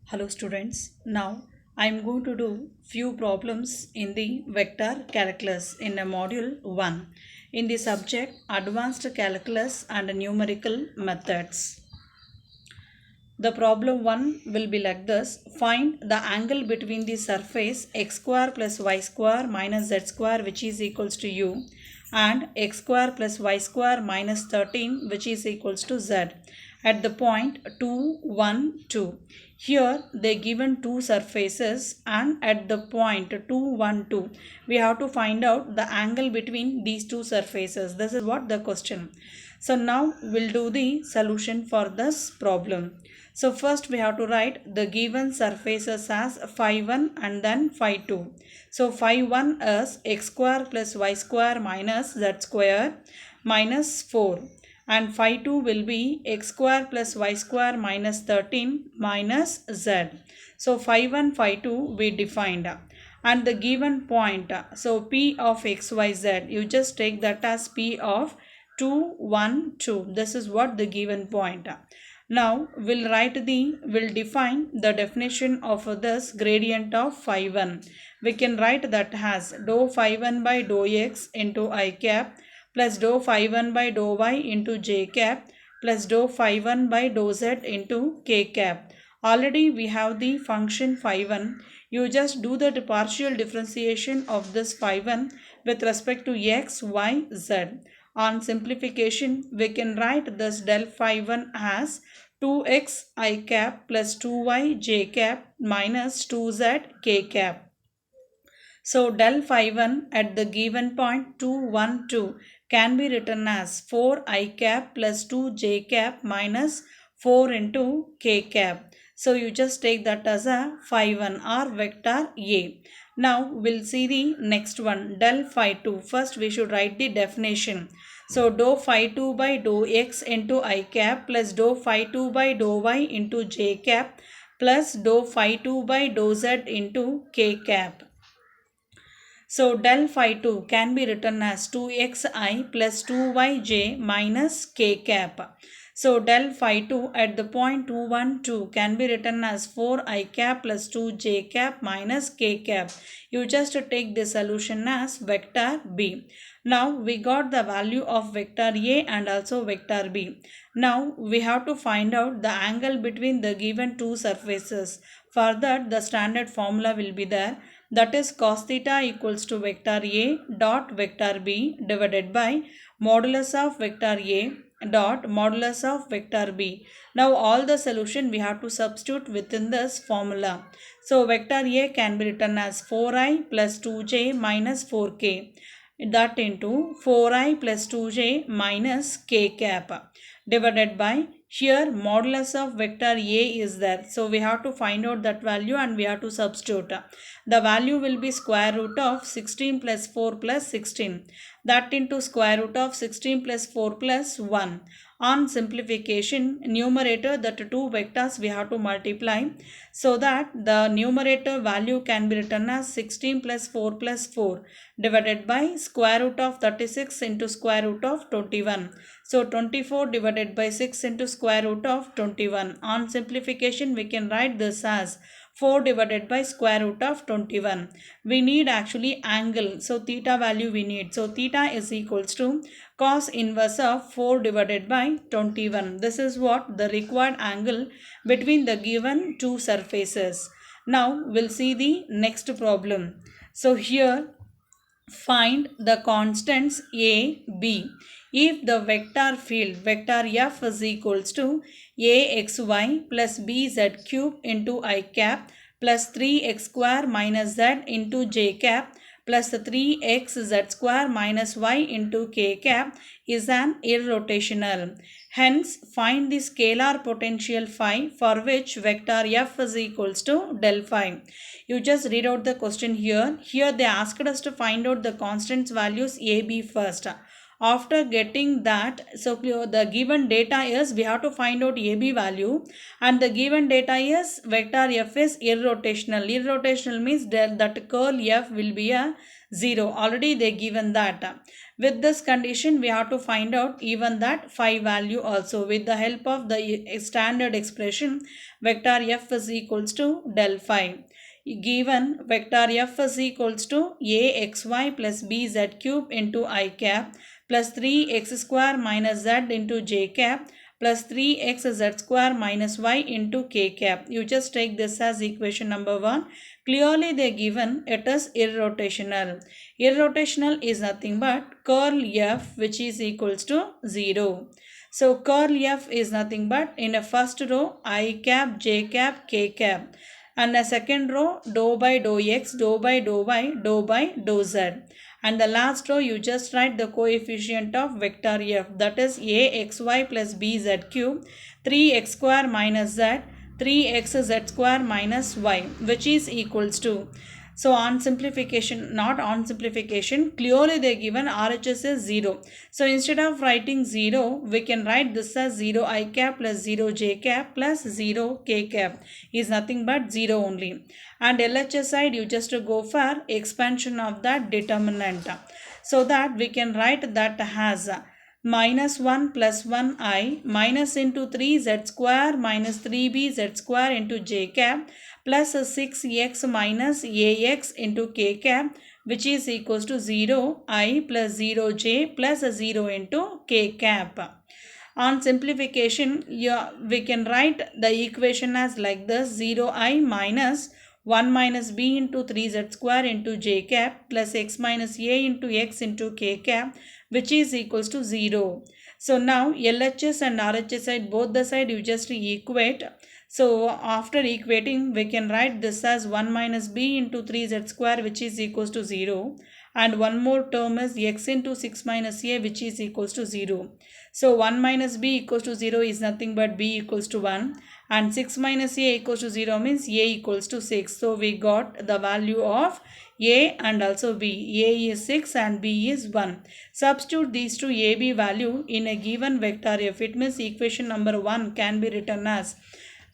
Hello students. Now I am going to do few problems in the vector calculus in a module 1 in the subject advanced calculus and numerical methods. The problem 1 will be like this. Find the angle between the surface x square plus y square minus z square which is equals to u and x square plus y square minus 13 which is equals to z at the point 2, 1, 2. Here they given two surfaces and at the point 2, 1, 2 we have to find out the angle between these two surfaces. This is what the question. So now we'll do the solution for this problem. So first we have to write the given surfaces as phi 1 and then phi 2. So phi 1 is x square plus y square minus z square minus 4 and phi 2 will be x square plus y square minus 13 minus z. So phi 1 phi 2 we defined and the given point, so p of xyz, you just take that as p of 2, 1, 2. This is what the given point. Now we'll define the definition of this gradient of phi 1. We can write that as dou phi 1 by dou x into I cap plus dou phi 1 by dou y into j cap plus dou phi 1 by dou z into k cap. Already we have the function phi 1. You just do the partial differentiation of this phi 1 with respect to x, y, z. On simplification, we can write this del phi 1 as 2x I cap plus 2y j cap minus 2z k cap. So del phi 1 at the given point 2, 1, 2 can be written as 4 I cap plus 2 j cap minus 4 into k cap. So you just take that as a phi 1 or vector A. Now we'll see the next one, del phi 2. First we should write the definition. So dou phi 2 by dou x into I cap plus dou phi 2 by dou y into j cap plus dou phi 2 by dou z into k cap. So del phi 2 can be written as 2xi plus 2yj minus k cap. So del phi 2 at the point 2, 1, 2 can be written as 4i cap plus 2j cap minus k cap. You just take the solution as vector B. Now we got the value of vector A and also vector B. Now we have to find out the angle between the given two surfaces. For that the standard formula will be there. That is cos theta equals to vector A dot vector B divided by modulus of vector A dot modulus of vector B. Now all the solution we have to substitute within this formula. So vector A can be written as 4i plus 2j minus 4k, that into 4i plus 2j minus k cap divided by, here modulus of vector A is there. So we have to find out that value and we have to substitute. The value will be square root of 16 plus 4 plus 16. That into square root of 16 plus 4 plus 1. On simplification, numerator, that two vectors we have to multiply so that the numerator value can be written as 16 plus 4 plus 4 divided by square root of 36 into square root of 21. So 24 divided by 6 into square root of 21. On simplification, we can write this as 4 divided by square root of 21. We need actually angle. So theta value we need. So theta is equals to cos inverse of 4 divided by 21. This is what the required angle between the given two surfaces. Now we'll see the next problem. So here find the constants A, B. If the vector field vector F is equals to AXY plus BZ cube into I cap plus 3x square minus Z into J cap plus 3xz square minus y into k cap is an irrotational. Hence, find the scalar potential phi for which vector F is equals to del phi. You just read out the question here. Here they asked us to find out the constants values A, B first. After getting that, so the given data is we have to find out AB value and the given data is vector F is irrotational. Irrotational means that curl F will be a 0. Already they given that. With this condition, we have to find out even that phi value also. With the help of the standard expression, vector f is equals to del phi. Given vector f is equals to axy plus bz cube into I cap plus 3x square minus z into j cap plus 3x square minus y into k cap. You just take this as equation number 1. Clearly they given it is irrotational. Irrotational is nothing but curl f which is equals to 0. So curl f is nothing but in a first row I cap, j cap, k cap, and a second row dou by dou x, dou by dou y, dou by dou z. And the last row you just write the coefficient of vector f, that is axy plus bz cube 3x square minus z 3xz square minus y, which is equals to. So on simplification, not on simplification, clearly they given RHS is 0. So instead of writing 0, we can write this as 0 I cap plus 0 j cap plus 0 k cap is nothing but 0 only. And LHS side you just go for expansion of that determinant. So that we can write that as minus 1 plus 1i minus into 3z square minus 3bz square into j cap plus 6x minus ax into k cap, which is equals to 0i plus 0j plus 0 into k cap. On simplification, we can write the equation as like this: 0i minus 1 minus b into 3z square into j cap plus x minus a into x into k cap, which is equals to 0. So now LHS and RHS side, both the side you just equate. So after equating, we can write this as 1 minus b into 3z square, which is equals to 0. And one more term is x into 6 minus a, which is equals to 0. So 1 minus b equals to 0 is nothing but b equals to 1. And 6 minus a equals to 0 means a equals to 6. So we got the value of a and also b. A is 6 and b is 1. Substitute these two a, b value in a given vector f. It means equation number 1 can be written as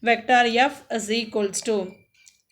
vector f is equals to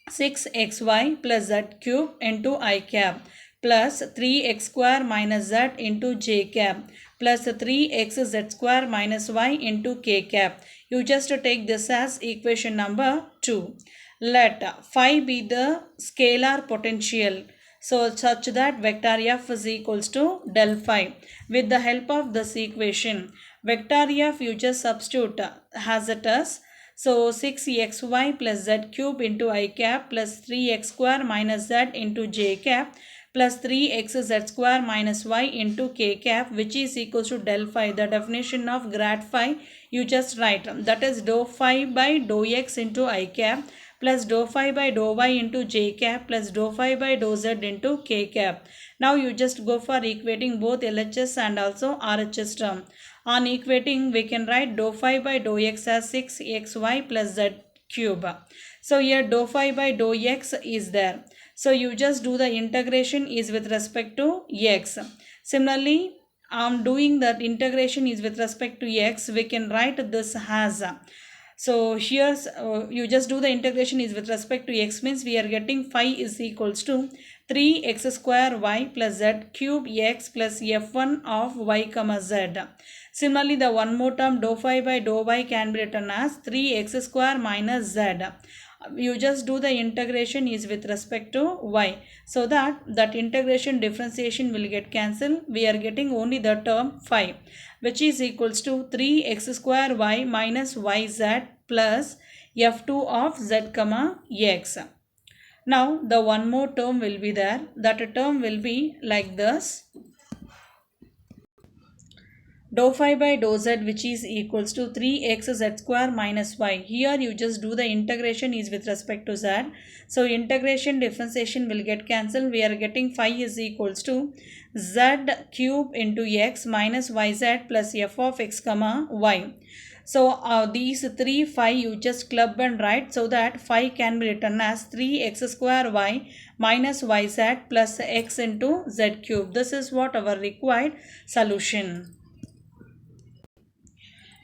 6xy plus z cube into I cap plus 3x square minus z into j cap plus 3xz square minus y into k cap. You just take this as equation number 2. Let phi be the scalar potential, so such that vector f is equals to del phi. With the help of this equation, vector f you just substitute as it is. So 6xy plus z cube into I cap plus 3x square minus z into j cap plus 3xz square minus y into k cap, which is equals to del phi. The definition of grad phi you just write, that is dou phi by dou x into I cap plus dou phi by dou y into j cap plus dou phi by dou z into k cap. Now you just go for equating both LHS and also RHS term. On equating, we can write dou phi by dou x as 6xy plus z cube. So here dou phi by dou x is there. So you just do the integration is with respect to x. Similarly, on doing that integration is with respect to x, we can write this as. So here you just do the integration is with respect to x, means we are getting phi is equals to 3x square y plus z cube x plus f1 of y comma z. Similarly, the one more term dou phi by dou y can be written as 3x square minus z. You just do the integration is with respect to y, so that integration differentiation will get cancelled. We are getting only the term phi, which is equals to 3x square y minus yz plus f2 of z comma x. Now the one more term will be there. That term will be like this: dou phi by dou z, which is equals to 3xz square minus y. Here you just do the integration is with respect to z. So integration differentiation will get cancelled. We are getting phi is equals to z cube into x minus yz plus f of x comma y. So these three phi you just club and write, so that phi can be written as 3x square y minus yz plus x into z cube. This is what our required solution.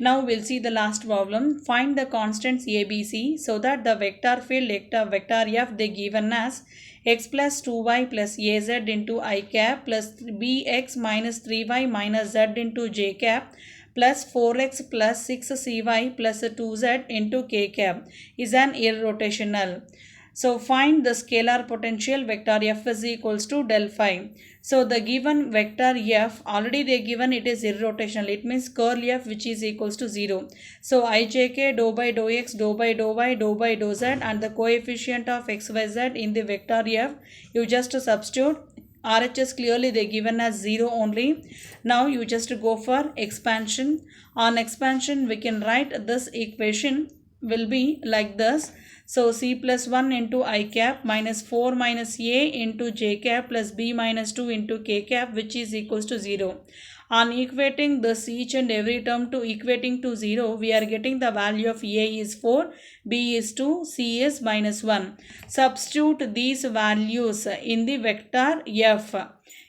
Now we'll see the last problem. Find the constants a, b, c so that the vector field vector f they given as x plus 2y plus az into I cap plus bx minus 3y minus z into j cap plus 4x plus 6cy plus 2z into k cap is an irrotational. So find the scalar potential vector f is equals to del phi. So the given vector f, already they given it is irrotational. It means curl f which is equals to 0. So ijk dou by dou x dou by dou y dou by dou z and the coefficient of x y z in the vector f, you just substitute. RHS clearly they given as 0 only. Now you just go for expansion. On expansion we can write this equation will be like this. So c plus 1 into I cap minus 4 minus a into j cap plus b minus 2 into k cap which is equals to 0. On equating this each and every term to equating to 0, we are getting the value of a is 4, b is 2, c is minus 1. Substitute these values in the vector f.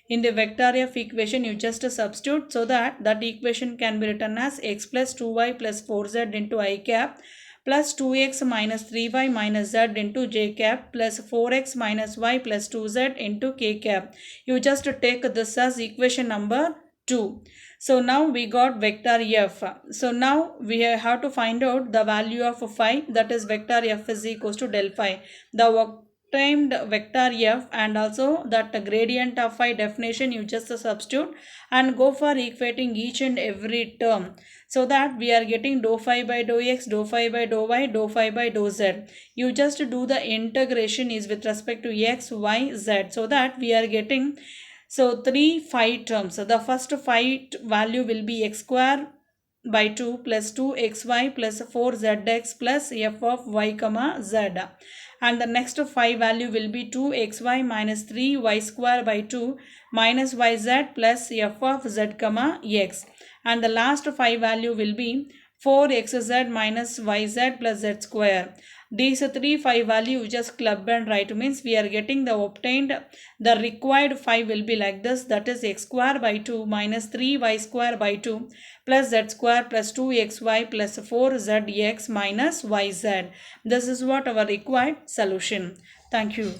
In the vector f equation, you just substitute so that that equation can be written as x plus 2y plus 4z into I cap plus 2x minus 3y minus z into j cap plus 4x minus y plus 2z into k cap. You just take this as equation number 2. So now we got vector f. So now we have to find out the value of phi, that is vector f is equals to del phi. The obtained vector f and also that gradient of phi definition you just substitute and go for equating each and every term. So that we are getting dou phi by dou x, dou phi by dou y, dou phi by dou z. You just do the integration is with respect to x, y, z. So that we are getting 3 phi terms. So the first phi value will be x square by 2 plus 2xy plus 4zx plus f of y comma z. And the next phi value will be 2xy minus 3y square by 2 minus yz plus f of z comma x. And the last phi value will be 4xz minus yz plus z square. These 3 phi value just club and write means we are getting the obtained, the required phi will be like this, that is x square by 2 minus 3y square by 2 plus z square plus 2xy plus 4zx minus yz. This is what our required solution. Thank you.